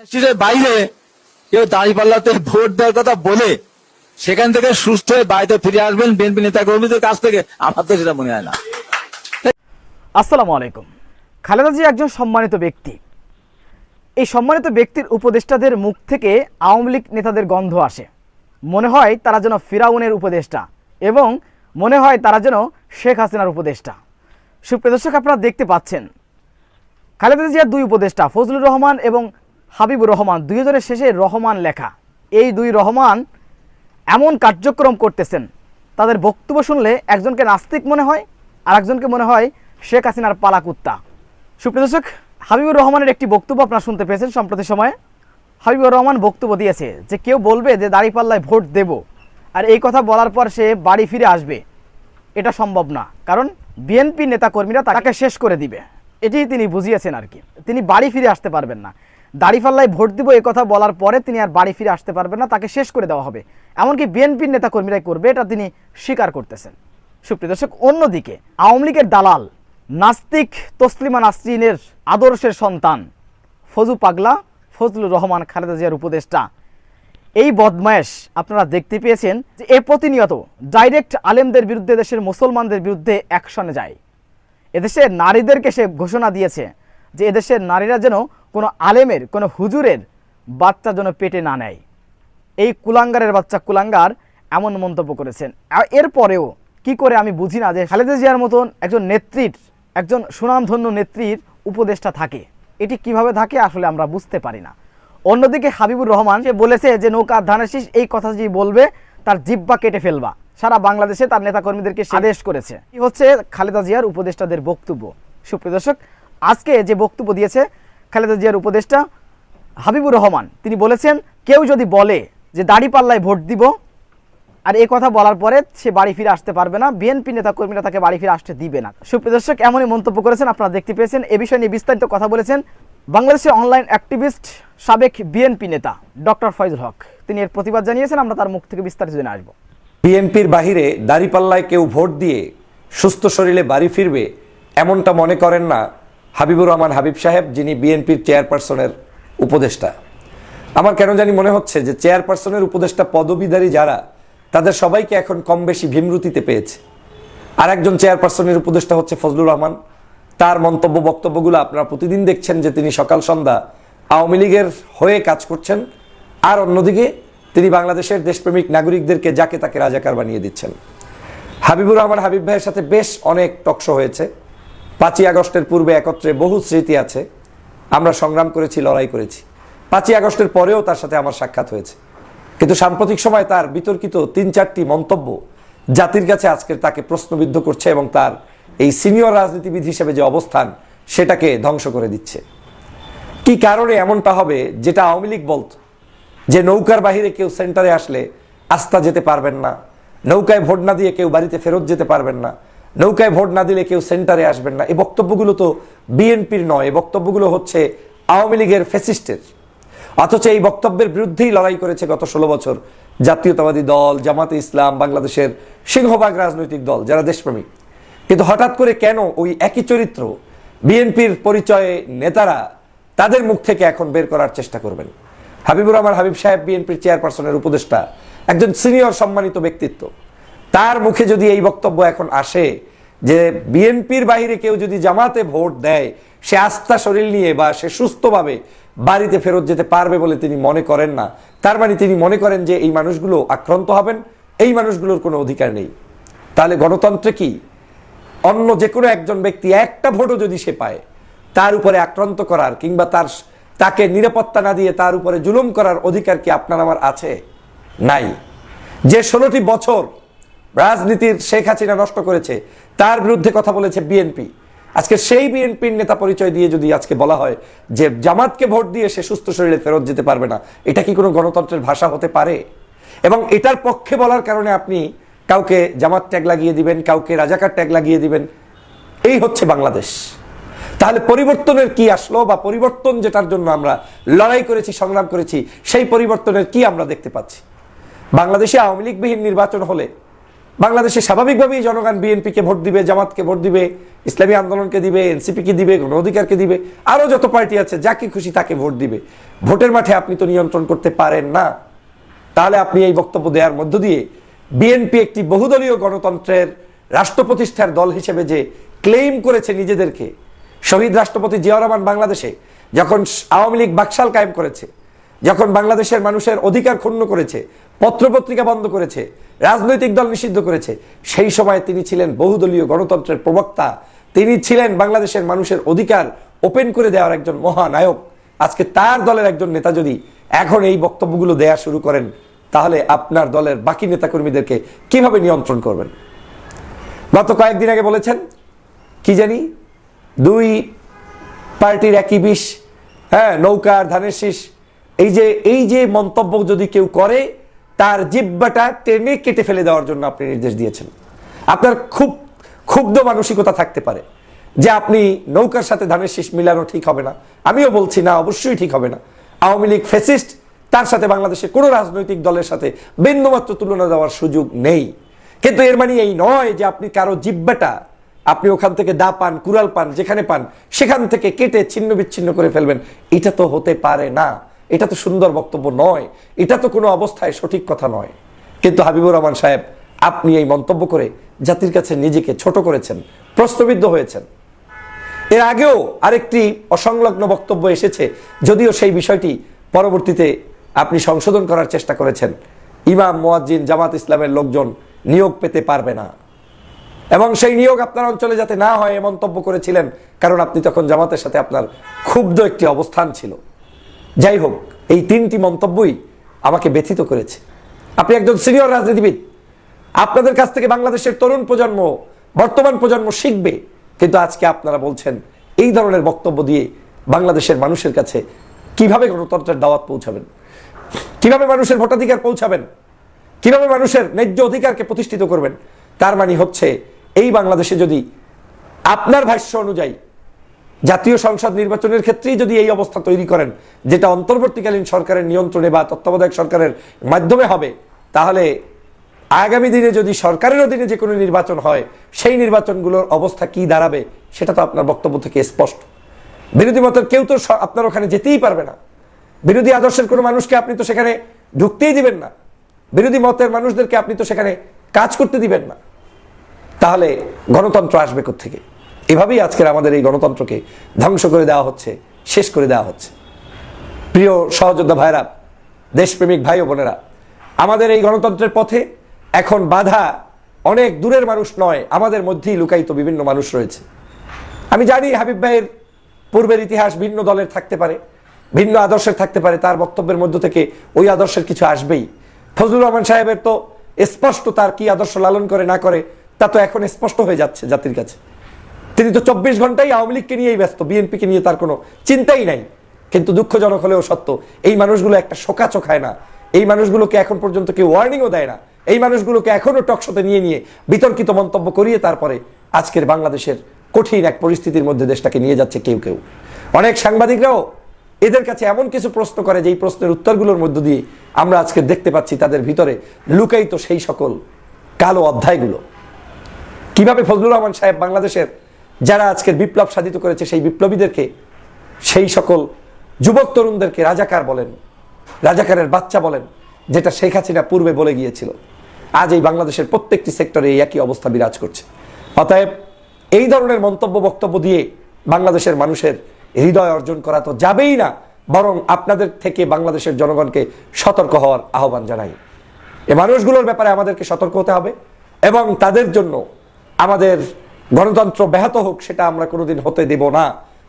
স্ট্রিটের বাইরে কেউ দাঁড়িপাল্লাতে ভোট দেওয়ার কথা বলে সেখান থেকে সুস্থ হয়ে বাড়িতে ফিরে আসবেন বিএনপি নেতা কর্মীদের কাছ থেকে, আমার তো সেটা মনে হয় না। আসসালামু আলাইকুম। খালেদা জিয়া একজন সম্মানিত ব্যক্তি। এই সম্মানিত ব্যক্তির উপদেষ্টাদের মুখ থেকে আওয়ামী লীগ নেতাদের গন্ধ আসে। মনে হয় তারা যেন ফিরাউনের উপদেষ্টা এবং মনে হয় তারা যেন শেখ হাসিনার উপদেষ্টা। সুপ্রিয় দর্শক, আপনারা দেখতে পাচ্ছেন খালেদা জিয়ার দুই উপদেষ্টা ফজলুর রহমান এবং হাবিবুর রহমান, দুইজনের শেষে রহমান লেখা। এই দুই রহমান এমন কার্যক্রম করতেছেন, তাদের বক্তব্য শুনলে একজনকে নাস্তিক মনে হয় আর একজনকে মনে হয় শেখ হাসিনার পালাকুত্তা। সুপ্রিয় দর্শক, হাবিবুর রহমানের একটি বক্তব্য আপনারা শুনতে পেয়েছেন সম্প্রতি সময়ে। হাবিবুর রহমান বক্তব্য দিয়েছে যে কেউ বলবে যে দাঁড়িপাল্লায় ভোট দেব আর এই কথা বলার পর সে বাড়ি ফিরে আসবে, এটা সম্ভব না, কারণ বিএনপি নেতাকর্মীরা তাকে শেষ করে দিবে। এটি তিনি বুঝিয়েছেন আর কি। তিনি বাড়ি ফিরে আসতে পারবেন না। দাঁড়িপাল্লায় ভোট দিব এই কথা বলার পরে তিনি আর বাড়ি ফিরে আসতে পারবেন না, তাকে শেষ করে দেওয়া হবে। এমনকি বিএনপির নেতাকর্মীরাই করবে, এটা তিনি স্বীকার করতেছেন। সুপ্রিয় দর্শক, অন্যদিকে আওয়ামী লীগের দালাল নাস্তিক তসলিমা নাসরিনের আদর্শের সন্তান ফজু পাগলা ফজলুর রহমান, খালেদা জিয়ার উপদেষ্টা, এই বদমায়েশ আপনারা দেখতে পেয়েছেন যে এ প্রতিনিয়ত ডাইরেক্ট আলেমদের বিরুদ্ধে, দেশের মুসলমানদের বিরুদ্ধে অ্যাকশনে যায়। এদেশের নারীদেরকে সে ঘোষণা দিয়েছে যে এদেশের নারীরা যেন কোনো আলেমের, কোনো হুজুরের বাচ্চা যেন পেটে না নেয়। এই কুলাঙ্গারের বাচ্চা কুলাঙ্গার এমন মন্তব্য করেছেন। আর এরপরেও কি করে আমি বুঝি না যে খালেদা জিয়ার মতন একজন নেত্রীর, একজন সুনামধন্য নেত্রীর উপদেষ্টা থাকে। এটি কিভাবে থাকে আসলে আমরা বুঝতে পারি না। অন্যদিকে হাবিবুর রহমান সে বলেছে যে নৌকা ধানের শীষ, এই কথা যে বলবে তার জিহ্বা কেটে ফেলবা। সারা বাংলাদেশে তার নেতাকর্মীদেরকে আদেশ করেছে। কি হচ্ছে খালেদা জিয়ার উপদেষ্টাদের বক্তব্য। সুপ্রিয় দর্শক, আজকে যে বক্তব্য দিয়েছে খালেদা জিয়ার উপদেষ্টা হাবিবুর রহমান, তিনি বলেছেন কেউ যদি বলে যে দাঁড়িপাল্লায় ভোট দিব আর এই কথা বলার পরে সে বাড়ি ফিরে আসতে পারবে না, বিএনপি নেতাকর্মীরা তাকে বাড়ি ফিরে আসতে দিবে না। সুপ্রিয় দর্শক, এমনই মন্তব্য করেছেন, আপনারা দেখতে পেয়েছেন। এ বিষয় নিয়ে বিস্তারিত কথা বলেছেন বাংলাদেশের অনলাইন অ্যাক্টিভিস্ট, সাবেক বিএনপি নেতা ডক্টর ফয়জুল হক। তিনি এর প্রতিবাদ জানিয়েছেন। আমরা তার মুখ থেকে বিস্তারিত জেনে আসবো। বিএনপির বাহিরে দাঁড়িপাল্লায় কেউ ভোট দিয়ে সুস্থ শরীরে বাড়ি ফিরবে এমনটা মনে করেন না হাবিবুর রহমান হাবিব সাহেব, যিনি বিএনপির চেয়ারপারসনের উপদেষ্টা। আমার কেন জানি মনে হচ্ছে যে চেয়ারপারসনের উপদেষ্টা পদবীধারী যারা, তাদের সবাইকে এখন কম বেশি ভীমরুতিতে পেয়েছে। আর একজন চেয়ারপারসনের উপদেষ্টা হচ্ছে ফজলুর রহমান। তার মন্তব্য বক্তব্যগুলো আপনারা প্রতিদিন দেখছেন যে তিনি সকাল সন্ধ্যা আওয়ামী লীগের হয়ে কাজ করছেন, আর অন্যদিকে তিনি বাংলাদেশের দেশপ্রেমিক নাগরিকদেরকে যাকে তাকে রাজাকার বানিয়ে দিচ্ছেন। হাবিবুর রহমান হাবিব ভাইয়ের সাথে বেশ অনেক টকশো হয়েছে। 5ই আগস্টের পূর্বে একত্রে বহু স্মৃতি আছে, আমরা সংগ্রাম করেছি, লড়াই করেছি। 5ই আগস্টের পরেও তার সাথে আমার সাক্ষাৎ হয়েছে, কিন্তু সাম্প্রতিক সময় তার বিতর্কিত 3-4টি মন্তব্য জাতির কাছে আজকের তাকে প্রশ্নবিদ্ধ করছে এবং তার এই সিনিয়র রাজনীতিবিদ হিসেবে যে অবস্থান সেটাকে ধ্বংস করে দিচ্ছে। কি কারণে এমনটা হবে, যেটা আওয়ামী লীগ বলতো যে নৌকার বাহিরে কেউ সেন্টারে আসলে আস্থা যেতে পারবেন না, নৌকায় ভোট না দিয়ে কেউ বাড়িতে ফেরত যেতে পারবেন না, নৌকায় ভোট না দিলে কেউ সেন্টারে আসবেন না, এই বক্তব্যগুলো তো বিএনপির নয়, এই বক্তব্যগুলো হচ্ছে আওয়ামী লীগের ফ্যাসিস্টের। অথচ এই বক্তব্যের বিরুদ্ধেই লড়াই করেছে গত 16 বছর জাতীয়তাবাদী দল, জামাতে ইসলাম, বাংলাদেশের সিংহভাগ রাজনৈতিক দল যারা দেশপ্রেমিক। কিন্তু হঠাৎ করে কেন ওই একই চরিত্র বিএনপির পরিচয়ে নেতারা তাদের মুখ থেকে এখন বের করার চেষ্টা করবেন? হাবিবুর রহমান হাবিব সাহেব বিএনপির চেয়ারপারসনের উপদেষ্টা, একজন সিনিয়র সম্মানিত ব্যক্তিত্ব। তার মুখে যদি এই বক্তব্য এখন আসে যে বিএনপির বাইরে কেউ যদি জামাতে ভোট দেয় সে আস্থা শরীর নিয়ে বা সে সুস্থভাবে বাড়িতে ফেরত যেতে পারবে বলে তিনি মনে করেন না, তার মানে তিনি মনে করেন যে এই মানুষগুলো আক্রান্ত হবেন, এই মানুষগুলোর কোনো অধিকার নেই। তাহলে গণতন্ত্রে কি অন্য যে কোনো একজন ব্যক্তি একটা ভোটও যদি সে পায় তার উপরে আক্রান্ত করার কিংবা তাকে নিরাপত্তা না দিয়ে তার উপরে জুলুম করার অধিকার কি আপনার আমার আছে? নাই। যে 16টি বছর রাজনীতির শেখ হাসিনা নষ্ট করেছে তার বিরুদ্ধে কথা বলেছে বিএনপি। আজকে সেই বিএনপির নেতা পরিচয় দিয়ে যদি আজকে বলা হয় যে জামাতকে ভোট দিয়ে সে সুস্থ শরীরে ফেরত যেতে পারবে না, এটা কি কোনো গণতন্ত্রের ভাষা হতে পারে? এবং এটার পক্ষে বলার কারণে আপনি কাউকে জামাত ট্যাগ লাগিয়ে দিবেন, কাউকে রাজাকার ট্যাগ লাগিয়ে দিবেন। এই হচ্ছে বাংলাদেশ। তাহলে পরিবর্তনের কি আসলো, বা পরিবর্তন যেটার জন্য আমরা লড়াই করেছি, সংগ্রাম করেছি, সেই পরিবর্তনের কি আমরা দেখতে পাচ্ছি? বাংলাদেশে আওয়ামী লীগবিহীন নির্বাচন হলে বাংলাদেশে স্বাভাবিকভাবেই জনগণ বিএনপিকে ভোট দিবে, জামাতকে ভোট দিবে, ইসলামী আন্দোলনকে দিবে, এনসিপিকে দিবে, গণ অধিকারকে দিবে, আরো যত পার্টি আছে যাকে খুশি তাকে ভোট দিবে। ভোটের মাঠে আপনি তো নিয়ন্ত্রণ করতে পারেন না। তাহলে আপনি এই বক্তব্য দেওয়ার মধ্য দিয়ে বিএনপি একটি বহুদলীয় গণতন্ত্রের রাষ্ট্র প্রতিষ্ঠার দল হিসেবে যে ক্লেইম করেছে নিজেদেরকে, শহীদ রাষ্ট্রপতি জিয়াউর রহমান বাংলাদেশে যখন আওয়ামী লীগ বাকশাল কায়েম করেছে, যখন বাংলাদেশের মানুষের অধিকার ক্ষুণ্ণ করেছে, পত্রপত্রিকা বন্ধ করেছে, রাজনৈতিক দল নিষিদ্ধ করেছে, সেই সময় তিনি ছিলেন বহুদলীয় গণতন্ত্রের প্রবক্তা। তিনি ছিলেন বাংলাদেশের মানুষের অধিকার ওপেন করে দেওয়ার একজন মহানায়ক। আজকে তার দলের একজন নেতা যদি এখন এই বক্তব্যগুলো দেয়া শুরু করেন, তাহলে আপনার দলের বাকি নেতাকর্মীদেরকে কিভাবে নিয়ন্ত্রণ করবেন? গত কয়েকদিন আগে বলেছেন কি জানি, দুই পার্টির একই বিষ, হ্যাঁ, নৌকার ধানের শীষ। এই যে মন্তব্য যদি কেউ করে, তার জিহ্বাটা টেনে কেটে ফেলে দেওয়ার জন্য আপনি নির্দেশ দিয়েছেন। আপনার খুব ক্ষুব্ধ মানসিকতা থাকতে পারে যে আপনি নৌকার সাথে ধানের শীষ মিলানো ঠিক হবে না। আমিও বলছি না, অবশ্যই ঠিক হবে না। আওয়ামী লীগ ফ্যাসিস্ট, তার সাথে বাংলাদেশের কোনো রাজনৈতিক দলের সাথে বিন্দুমাত্র তুলনা দেওয়ার সুযোগ নেই। কিন্তু এর মানে এই নয় যে আপনি কারো জিহ্বাটা আপনি ওখান থেকে দা পান, কুড়াল পান, যেখানে পান সেখান থেকে কেটে ছিন্ন বিচ্ছিন্ন করে ফেলবেন। এটা তো হতে পারে না। এটা তো সুন্দর বক্তব্য নয়, এটা তো কোনো অবস্থায় সঠিক কথা নয়। কিন্তু হাবিবুর রহমান সাহেব, আপনি এই মন্তব্য করে জাতির কাছে নিজেকে ছোট করেছেন, প্রশ্নবিদ্ধ হয়েছেন। এর আগেও আরেকটি অসংলগ্ন বক্তব্য এসেছে, যদিও সেই বিষয়টি পরবর্তীতে আপনি সংশোধন করার চেষ্টা করেছেন। ইমাম, মুয়াজ্জিন, জামাত ইসলামের লোকজন নিয়োগ পেতে পারবে না, এবং সেই নিয়োগ আপনার অঞ্চলে যাতে না হয় এ মন্তব্য করেছিলেন, কারণ আপনি তখন জামাতের সাথে আপনার ক্ষুব্ধ একটি অবস্থান ছিল। যাই হোক, এই তিনটি মন্তব্যই আমাকে ব্যথিত করেছে। আপনি একজন সিনিয়র রাজনীতিবিদ, আপনাদের কাছ থেকে বাংলাদেশের তরুণ প্রজন্ম, বর্তমান প্রজন্ম শিখবে। কিন্তু আজকে আপনারা বলছেন এই ধরনের বক্তব্য দিয়ে বাংলাদেশের মানুষের কাছে কিভাবে গণতন্ত্রের দাওয়াত পৌঁছাবেন, কিভাবে মানুষের ভোটাধিকার পৌঁছাবেন, কিভাবে মানুষের ন্যায্য অধিকারকে প্রতিষ্ঠিত করবেন। তার মানে হচ্ছে এই বাংলাদেশে যদি আপনার ভাষ্য অনুযায়ী জাতীয় সংসদ নির্বাচনের ক্ষেত্রেই যদি এই অবস্থা তৈরি করেন, যেটা অন্তর্বর্তীকালীন সরকারের নিয়ন্ত্রণে বা তত্ত্বাবধায়ক সরকারের মাধ্যমে হবে, তাহলে আগামী দিনে যদি সরকারের অধীনে যে কোনো নির্বাচন হয়, সেই নির্বাচনগুলোর অবস্থা কি দাঁড়াবে সেটা তো আপনার বক্তব্য থেকে স্পষ্ট। বিরোধী মতের কেউ তো আপনার ওখানে যেতেই পারবে না। বিরোধী আদর্শের কোনো মানুষকে আপনি তো সেখানে ঢুকতেই দিবেন না। বিরোধী মতের মানুষদেরকে আপনি তো সেখানে কাজ করতে দিবেন না। তাহলে গণতন্ত্র আসবে কোত্থেকে? এভাবেই আজকের আমাদের এই গণতন্ত্রকে ধ্বংস করে দেওয়া হচ্ছে, শেষ করে দেওয়া হচ্ছে। প্রিয় সহযোদ্ধা ভাইরা, দেশপ্রেমিক ভাই ও বোনেরা, আমাদের এই গণতন্ত্রের পথে এখন বাধা অনেক দূরের মানুষ নয়, আমাদের মধ্যেই লুকায়িত বিভিন্ন মানুষ রয়েছে। আমি জানি হাবিব ভাইয়ের পূর্বের ইতিহাস ভিন্ন দলের থাকতে পারে, ভিন্ন আদর্শের থাকতে পারে, তার বক্তব্যের মধ্য থেকে ওই আদর্শের কিছু আসবেই। ফজলুর রহমান সাহেবের তো স্পষ্ট তার কি আদর্শ লালন করে না করে তা তো এখন স্পষ্ট হয়ে যাচ্ছে জাতির কাছে। তিনি তো 24 ঘন্টাই আওয়ামী লীগকে নিয়েই ব্যস্ত, বিএনপিকে নিয়ে তার কোনো চিন্তাই নাই। কিন্তু দুঃখজনক হলেও সত্য, এই মানুষগুলো একটা শোকাচোখায় না, এই মানুষগুলোকে এখন পর্যন্ত কেউ ওয়ার্নিংও দেয় না। এই মানুষগুলোকে এখনো টকশোতে নিয়ে নিয়ে বিতর্কিত মন্তব্য করিয়ে তারপরে আজকের বাংলাদেশের কঠিন এক পরিস্থিতির মধ্যে দেশটাকে নিয়ে যাচ্ছে কেউ কেউ। অনেক সাংবাদিকরাও এদের কাছে এমন কিছু প্রশ্ন করে যেই প্রশ্নের উত্তরগুলোর মধ্য দিয়ে আমরা আজকে দেখতে পাচ্ছি তাদের ভিতরে লুকায়িত সেই সকল কালো অধ্যায়গুলো। কিভাবে ফজলুর রহমান সাহেব বাংলাদেশের যারা আজকের বিপ্লব সাধিত করেছে সেই বিপ্লবীদেরকে, সেই সকল যুবক তরুণদেরকে রাজাকার বলেন, রাজাকারের বাচ্চা বলেন, যেটা শেখ হাসিনা পূর্বে বলে গিয়েছিল। আজ এই বাংলাদেশের প্রত্যেকটি সেক্টরে এই একই অবস্থা বিরাজ করছে। অতএব এই ধরনের মন্তব্য বক্তব্য দিয়ে বাংলাদেশের মানুষের হৃদয় অর্জন করা তো যাবেই না, বরং আপনাদের থেকে বাংলাদেশের জনগণকে সতর্ক হওয়ার আহ্বান জানাই। এই মানুষগুলোর ব্যাপারে আমাদেরকে সতর্ক হতে হবে, এবং তাদের জন্য আমাদের গণতন্ত্র ব্যাহত হোক সেটা আমরা কোনোদিন হতে দেব না।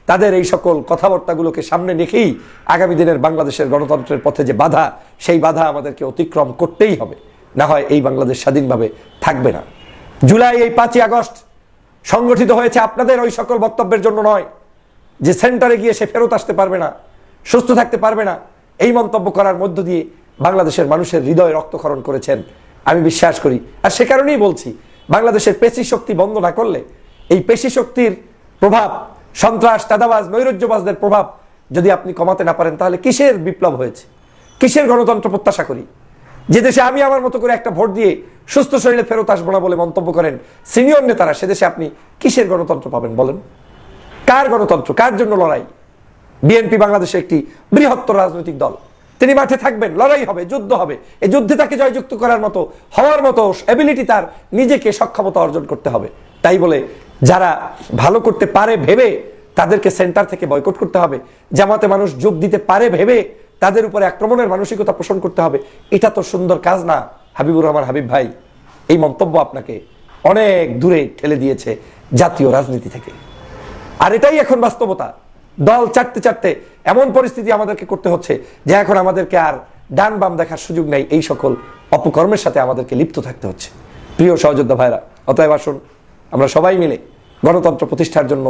তাদের এই সকল কথাবার্তাগুলোকে সামনে রেখেই আগামী দিনের বাংলাদেশের গণতন্ত্রের পথে যে বাধা, সেই বাধা আমাদেরকে অতিক্রম করতেই হবে, না হয় এই বাংলাদেশ স্বাধীনভাবে থাকবে না। জুলাই এই 5ই আগস্ট সংগঠিত হয়েছে আপনাদের ওই সকল বক্তব্যের জন্য নয় যে সেন্টারে গিয়ে সে ফেরত আসতে পারবে না, সুস্থ থাকতে পারবে না। এই মন্তব্য করার মধ্য দিয়ে বাংলাদেশের মানুষের হৃদয় রক্তক্ষরণ করেছেন আমি বিশ্বাস করি। আর সে কারণেই বলছি, বাংলাদেশের পেশি শক্তি বন্ধ না করলে, এই পেশি শক্তির প্রভাব, সন্ত্রাস, চাঁদাবাজ, নৈরাজ্যবাজদের প্রভাব যদি আপনি কমাতে না পারেন, তাহলে কিসের বিপ্লব হয়েছে, কিসের গণতন্ত্র প্রত্যাশা করি? যে দেশে আমি আমার মতো করে একটা ভোট দিয়ে সুস্থ শরীরে ফেরত আসবো না বলে মন্তব্য করেন সিনিয়র নেতারা, সে দেশে আপনি কিসের গণতন্ত্র পাবেন বলেন? কার গণতন্ত্র, কার জন্য লড়াই? বিএনপি বাংলাদেশের একটি বৃহত্তর রাজনৈতিক দল, তিনি মাঠে থাকবেন, লড়াই হবে, যুদ্ধ হবে। এই যুদ্ধে তাকে জয়যুক্ত করার মতো, হওয়ার মতো এবিলিটি তার, নিজেকে সক্ষমতা অর্জন করতে হবে। তাই বলে যারা ভালো করতে পারে ভেবে তাদেরকে সেন্টার থেকে বয়কট করতে হবে, জামাতে মানুষ যোগ দিতে পারে ভেবে তাদের উপরে আক্রমণের মানসিকতা পোষণ করতে হবে, এটা তো সুন্দর কাজ না হাবিবুর রহমান হাবিব ভাই। এই মন্তব্য আপনাকে অনেক দূরে ঠেলে দিয়েছে জাতীয় রাজনীতি থেকে। আর এটাই এখন বাস্তবতা। দল চাটতে চাটতে এমন পরিস্থিতি আমাদেরকে করতে হচ্ছে যে এখন আমাদেরকে আর ডান বাম দেখার সুযোগ নেই, এই সকল অপকর্মের সাথে আমাদেরকে লিপ্ত থাকতে হচ্ছে। প্রিয় সহযোদ্ধা ভাইরা, অতএব আসুন আমরা সবাই মিলে গণতন্ত্র প্রতিষ্ঠার জন্য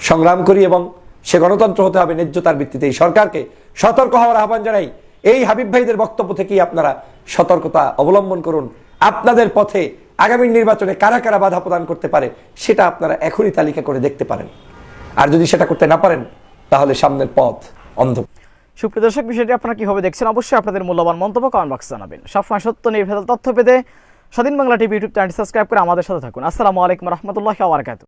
সংগ্রাম করি এবং সে গণতন্ত্র হতে হবে ন্যায্যতার ভিত্তিতে। এই সরকারকে সতর্ক হওয়ার আহ্বান জানাই। এই হাবিব ভাইদের বক্তব্য থেকেই আপনারা সতর্কতা অবলম্বন করুন। আপনাদের পথে আগামী নির্বাচনে কারা কারা বাধা প্রদান করতে পারে সেটা আপনারা এখনই তালিকা করে দেখতে পারেন। আর যদি সেটা করতে না পারেন তাহলে সামনের পথ অন্ধ। সুপ্রিয় দর্শক, বিষয়টি আপনারা কিভাবে দেখছেন অবশ্যই আপনাদের মূল্যবান মন্তব্য কমেন্ট বক্সে জানাবেন। সবসময় সত্য নির্ভেজাল তথ্য পেতে স্বাধীন Bangla TV YouTube channel subscribe করে আমাদের সাথে থাকুন। আসসালামু আলাইকুম রহমতুল্লাহি ওয়া বারাকাতুহু।